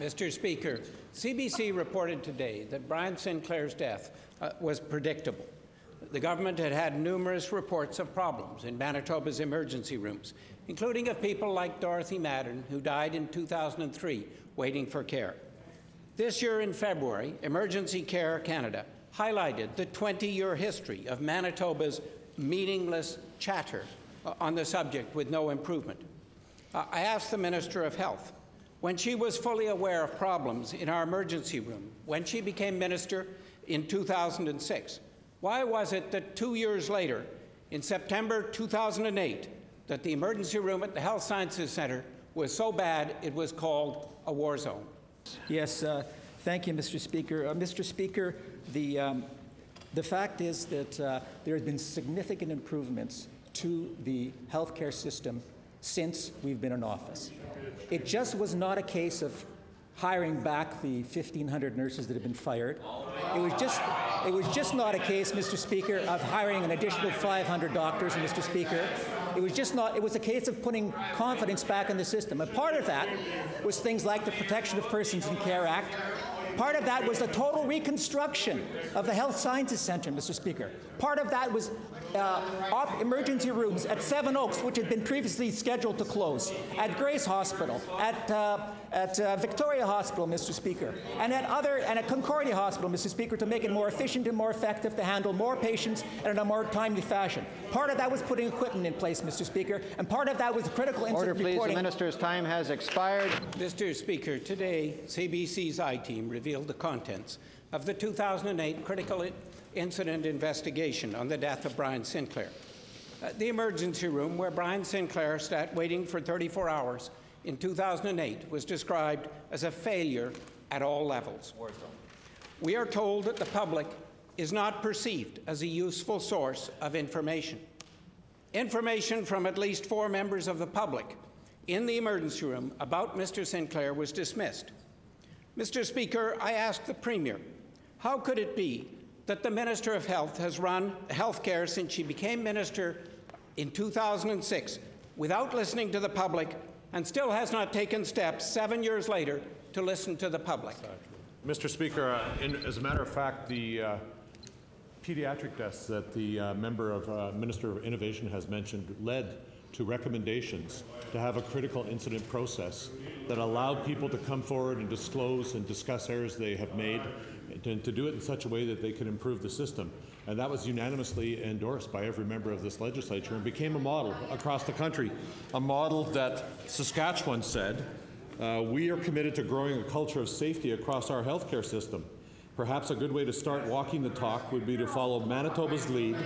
Mr. Speaker, CBC reported today that Brian Sinclair's death was predictable. The government had had numerous reports of problems in Manitoba's emergency rooms, including of people like Dorothy Madden, who died in 2003 waiting for care. This year in February, Emergency Care Canada highlighted the 20-year history of Manitoba's meaningless chatter on the subject with no improvement. I asked the Minister of Health, when she was fully aware of problems in our emergency room, when she became minister in 2006, why was it that 2 years later, in September 2008, that the emergency room at the Health Sciences Centre was so bad it was called a war zone? Yes, thank you, Mr. Speaker. Mr. Speaker, the fact is that there have been significant improvements to the healthcare system since we've been in office. It just was not a case of hiring back the 1,500 nurses that have been fired. It was just not a case, Mr. Speaker, of hiring an additional 500 doctors, Mr. Speaker. It was a case of putting confidence back in the system. And part of that was things like the Protection of Persons in Care Act. Part of that was the total reconstruction of the Health Sciences Centre, Mr. Speaker. Part of that was emergency rooms at Seven Oaks, which had been previously scheduled to close, at Grace Hospital, at Victoria Hospital, Mr. Speaker, and at Concordia Hospital, Mr. Speaker, to make it more efficient and more effective to handle more patients and in a more timely fashion. Part of that was putting equipment in place, Mr. Speaker, and part of that was critical incident reporting. Order, please. The minister's time has expired. Mr. Speaker, today CBC's I-Team revealed the contents of the 2008 critical incident investigation on the death of Brian Sinclair. The emergency room where Brian Sinclair sat waiting for 34 hours in 2008 was described as a failure at all levels. We are told that the public is not perceived as a useful source of information. Information from at least 4 members of the public in the emergency room about Mr. Sinclair was dismissed. Mr. Speaker, I ask the Premier, how could it be that the Minister of Health has run healthcare since she became minister in 2006 without listening to the public and still has not taken steps 7 years later to listen to the public? Mr. Speaker, as a matter of fact, the pediatric deaths that the Minister of Innovation has mentioned led to recommendations to have a critical incident process that allowed people to come forward and disclose and discuss errors they have made, and to do it in such a way that they could improve the system. And that was unanimously endorsed by every member of this legislature and became a model across the country, a model that Saskatchewan said, we are committed to growing a culture of safety across our healthcare system. Perhaps a good way to start walking the talk would be to follow Manitoba's lead,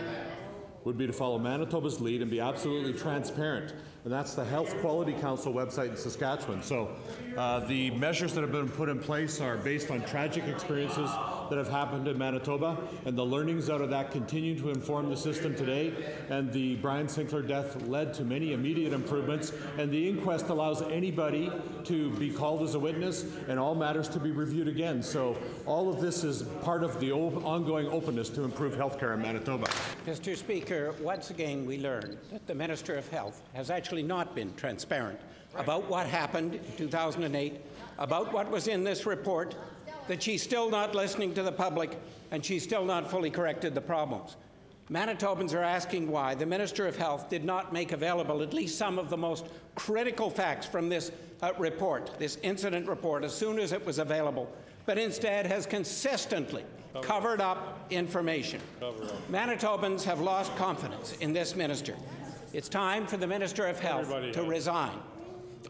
and be absolutely transparent. And that's the Health Quality Council website in Saskatchewan. So the measures that have been put in place are based on tragic experiences that have happened in Manitoba, and the learnings out of that continue to inform the system today. And the Brian Sinclair death led to many immediate improvements, and the inquest allows anybody to be called as a witness and all matters to be reviewed again. So all of this is part of the ongoing openness to improve healthcare in Manitoba. Mr. Speaker, once again we learned that the Minister of Health has actually not been transparent about what happened in 2008, about what was in this report, that she's still not listening to the public, and she's still not fully corrected the problems. Manitobans are asking why the Minister of Health did not make available at least some of the most critical facts from this report, this incident report, as soon as it was available, but instead has consistently covered up information. Manitobans have lost confidence in this minister. It's time for the Minister of Health to resign.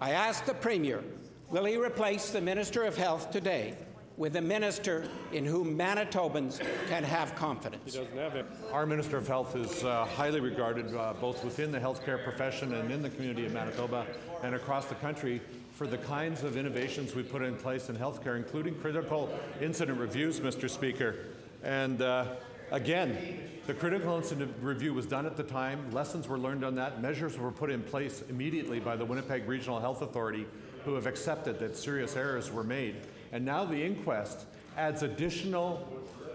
I ask the Premier, will he replace the Minister of Health today with a minister in whom Manitobans can have confidence? He doesn't have it. Our Minister of Health is highly regarded both within the healthcare profession and in the community of Manitoba and across the country for the kinds of innovations we put in place in healthcare, including critical incident reviews, Mr. Speaker. And again, the critical incident review was done at the time. Lessons were learned on that. Measures were put in place immediately by the Winnipeg Regional Health Authority, who have accepted that serious errors were made. And now the inquest adds additional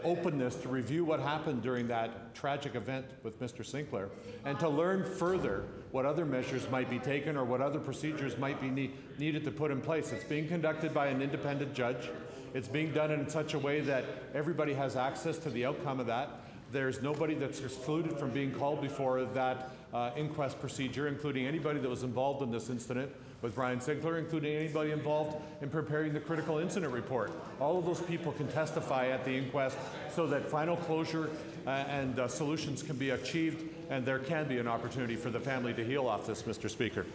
openness to review what happened during that tragic event with Mr. Sinclair and to learn further what other measures might be taken or what other procedures might be needed to put in place. It's being conducted by an independent judge. It's being done in such a way that everybody has access to the outcome of that. There's nobody that's excluded from being called before that inquest procedure, including anybody that was involved in this incident with Brian Sinclair, including anybody involved in preparing the critical incident report. All of those people can testify at the inquest so that final closure and solutions can be achieved, and there can be an opportunity for the family to heal off this, Mr. Speaker.